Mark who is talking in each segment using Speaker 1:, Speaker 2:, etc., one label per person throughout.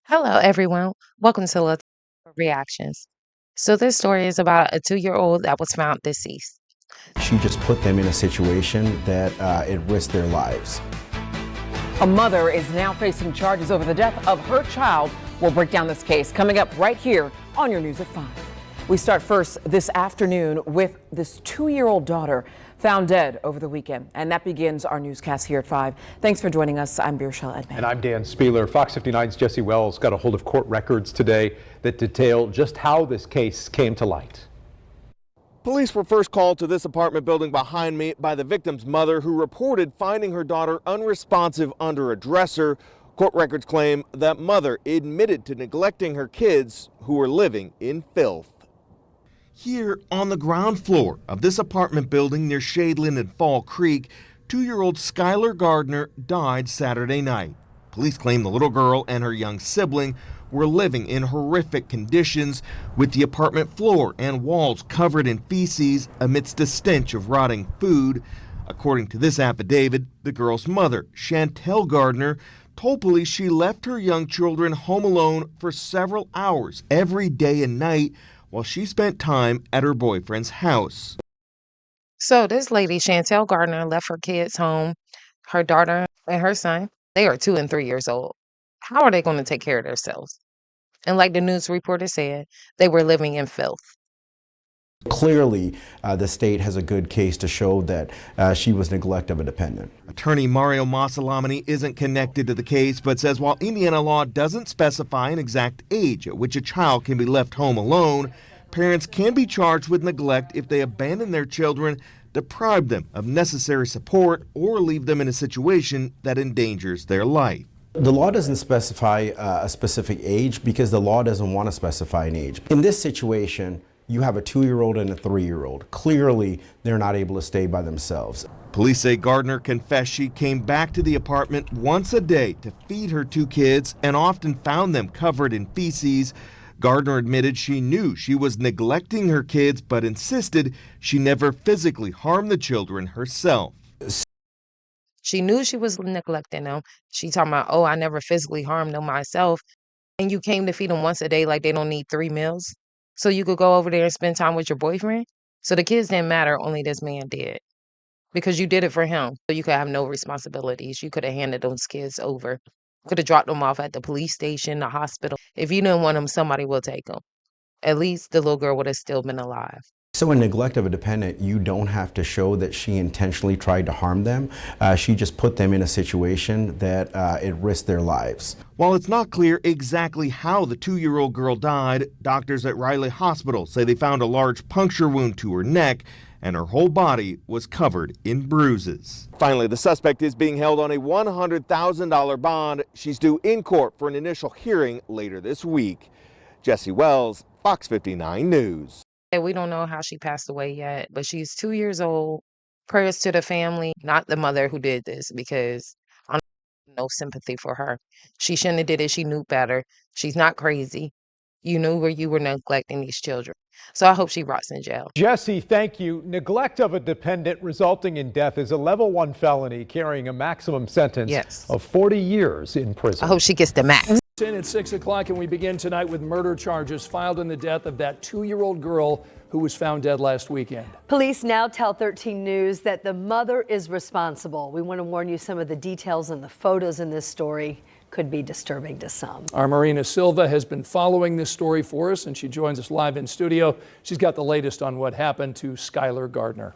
Speaker 1: Hello, everyone. Welcome to Let's Reactions. So, this story is about a 2-year-old that was found deceased.
Speaker 2: She just put them in a situation that it risked their lives.
Speaker 3: A mother is now facing charges over the death of her child. We'll break down this case coming up right here on your News at 5. We start first this afternoon with this 2-year-old daughter found dead over the weekend. And that begins our newscast here at 5. Thanks for joining us. I'm Birshel Edman.
Speaker 4: And I'm Dan Spieler. Fox 59's Jesse Wells got a hold of court records today that detail just how this case came to light.
Speaker 5: Police were first called to this apartment building behind me by the victim's mother, who reported finding her daughter unresponsive under a dresser. Court records claim that mother admitted to neglecting her kids, who were living in filth. Here on the ground floor of this apartment building near Shadeland and Fall Creek, 2-year-old Skylar Gardner died Saturday night. Police claim the little girl and her young sibling were living in horrific conditions, with the apartment floor and walls covered in feces amidst a stench of rotting food. According to this affidavit, the girl's mother, Chantell Gardner, told police she left her young children home alone for several hours every day and night while she spent time at her boyfriend's house.
Speaker 1: So, this lady, Chantell Gardner, left her kids home, her daughter and her son. They are 2 and 3 years old. How are they going to take care of themselves? And like the news reporter said, they were living in filth.
Speaker 2: Clearly, the state has a good case to show that she was neglect of a dependent.
Speaker 5: Attorney Mario Masalamani isn't connected to the case, but says while Indiana law doesn't specify an exact age at which a child can be left home alone, parents can be charged with neglect if they abandon their children, deprive them of necessary support, or leave them in a situation that endangers their life.
Speaker 2: The law doesn't specify a specific age because the law doesn't want to specify an age. In this situation, you have a 2-year-old and a 3-year-old. Clearly, they're not able to stay by themselves.
Speaker 5: Police say Gardner confessed she came back to the apartment once a day to feed her 2 kids and often found them covered in feces. Gardner admitted she knew she was neglecting her kids, but insisted she never physically harmed the children herself.
Speaker 1: She knew she was neglecting them. She talking about, oh, I never physically harmed them myself. And you came to feed them once a day like they don't need 3 meals? So you could go over there and spend time with your boyfriend? So the kids didn't matter, only this man did. Because you did it for him. So you could have no responsibilities. You could have handed those kids over. Could have dropped them off at the police station, the hospital. If you didn't want them, somebody will take them. At least the little girl would have still been alive.
Speaker 2: So in neglect of a dependent, you don't have to show that she intentionally tried to harm them. She just put them in a situation that it risked their lives.
Speaker 5: While it's not clear exactly how the 2-year-old girl died, doctors at Riley Hospital say they found a large puncture wound to her neck, and her whole body was covered in bruises. Finally, the suspect is being held on a $100,000 bond. She's due in court for an initial hearing later this week. Jesse Wells, Fox 59 News.
Speaker 1: We don't know how she passed away yet, but she's 2 years old. Prayers to the family, not the mother who did this, because I have no sympathy for her. She shouldn't have did it. She knew better. She's not crazy. You knew where you were neglecting these children. So I hope she rots in jail.
Speaker 4: Jesse, thank you. Neglect of a dependent resulting in death is a level 1 felony carrying a maximum sentence of 40 years in prison.
Speaker 1: I hope she gets the max.
Speaker 6: At 6 o'clock, and we begin tonight with murder charges filed in the death of that 2-year-old girl who was found dead last weekend.
Speaker 7: Police now tell 13 News that the mother is responsible. We want to warn you, some of the details and the photos in this story could be disturbing to some.
Speaker 6: Our Marina Silva has been following this story for us, and she joins us live in studio. She's got the latest on what happened to Skylar Gardner.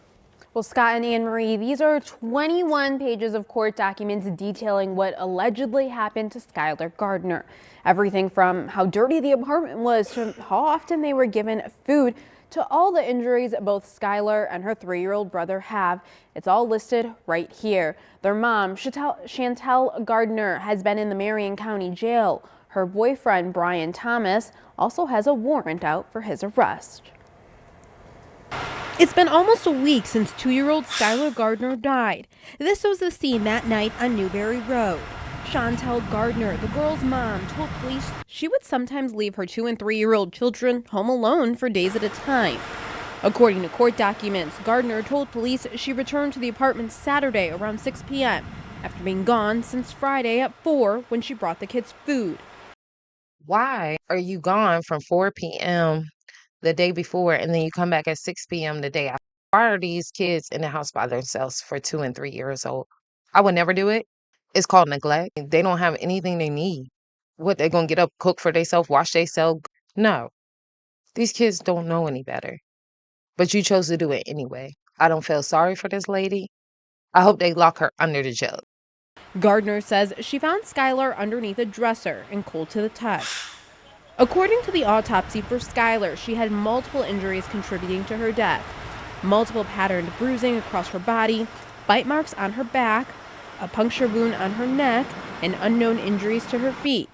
Speaker 8: Well, Scott and Anne Marie, these are 21 pages of court documents detailing what allegedly happened to Skylar Gardner. Everything from how dirty the apartment was to how often they were given food to all the injuries both Skylar and her 3-year-old brother have. It's all listed right here. Their mom, Chantell Gardner, has been in the Marion County Jail. Her boyfriend, Brian Thomas, also has a warrant out for his arrest.
Speaker 9: It's been almost a week since 2-year-old Skylar Gardner died. This was the scene that night on Newberry Road. Chantell Gardner, the girl's mom, told police she would sometimes leave her 2- and 3-year-old children home alone for days at a time. According to court documents, Gardner told police she returned to the apartment Saturday around 6 p.m. after being gone since Friday at 4 when she brought the kids food.
Speaker 1: Why are you gone from 4 p.m. the day before and then you come back at 6 p.m. the day after? Why are these kids in the house by themselves for 2 and 3 years old? I would never do it. It's called neglect. They don't have anything they need. What, they gonna get up, cook for themselves, wash themselves? No. These kids don't know any better. But you chose to do it anyway. I don't feel sorry for this lady. I hope they lock her under the jail.
Speaker 9: Gardner says she found Skylar underneath a dresser and cold to the touch. According to the autopsy for Skylar, she had multiple injuries contributing to her death. Multiple patterned bruising across her body, bite marks on her back, a puncture wound on her neck, and unknown injuries to her feet.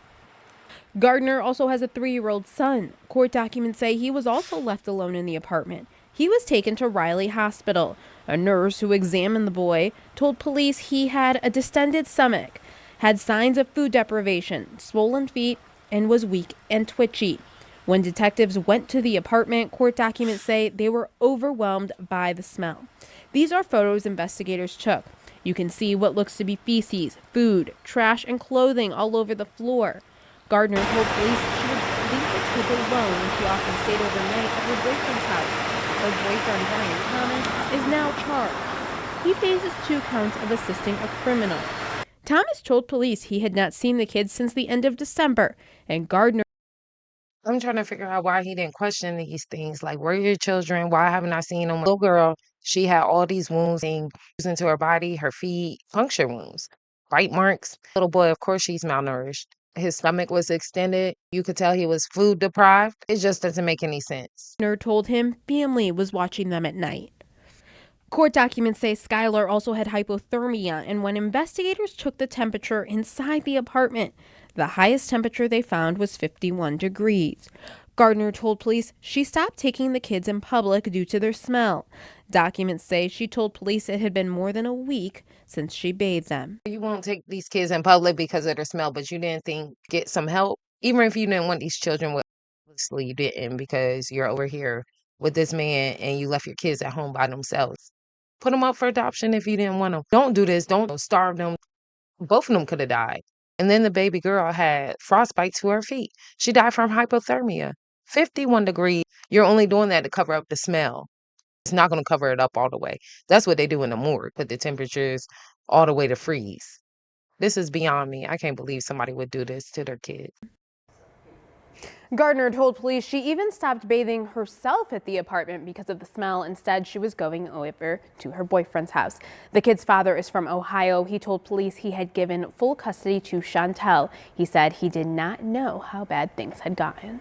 Speaker 9: Gardner also has a 3-year-old son. Court documents say he was also left alone in the apartment. He was taken to Riley Hospital. A nurse who examined the boy told police he had a distended stomach, had signs of food deprivation, swollen feet, and was weak and twitchy. When detectives went to the apartment, court documents say they were overwhelmed by the smell. These are photos investigators took. You can see what looks to be feces, food, trash, and clothing all over the floor. Gardner told police she would leave the kids alone and she often stayed overnight at her boyfriend's house. Her boyfriend, Brian Thomas, is now charged. He faces 2 counts of assisting a criminal. Thomas told police he had not seen the kids since the end of December, and Gardner.
Speaker 1: I'm trying to figure out why he didn't question these things. Like, where are your children? Why haven't I seen them? Little girl, she had all these wounds into her body, her feet, puncture wounds, bite marks. Little boy, of course, she's malnourished. His stomach was extended. You could tell he was food deprived. It just doesn't make any sense.
Speaker 9: Gardner told him family was watching them at night. Court documents say Skylar also had hypothermia, and when investigators took the temperature inside the apartment, the highest temperature they found was 51 degrees. Gardner told police she stopped taking the kids in public due to their smell. Documents say she told police it had been more than a week since she bathed them.
Speaker 1: You won't take these kids in public because of their smell, but you didn't think get some help? Even if you didn't want these children with, obviously you didn't because you're over here with this man and you left your kids at home by themselves. Put them up for adoption if you didn't want them. Don't do this. Don't starve them. Both of them could have died. And then the baby girl had frostbite to her feet. She died from hypothermia. 51 degrees. You're only doing that to cover up the smell. It's not going to cover it up all the way. That's what they do in the morgue, put the temperatures all the way to freeze. This is beyond me. I can't believe somebody would do this to their kid.
Speaker 8: Gardner told police she even stopped bathing herself at the apartment because of the smell. Instead, she was going over to her boyfriend's house. The kid's father is from Ohio. He told police he had given full custody to Chantell. He said he did not know how bad things had gotten.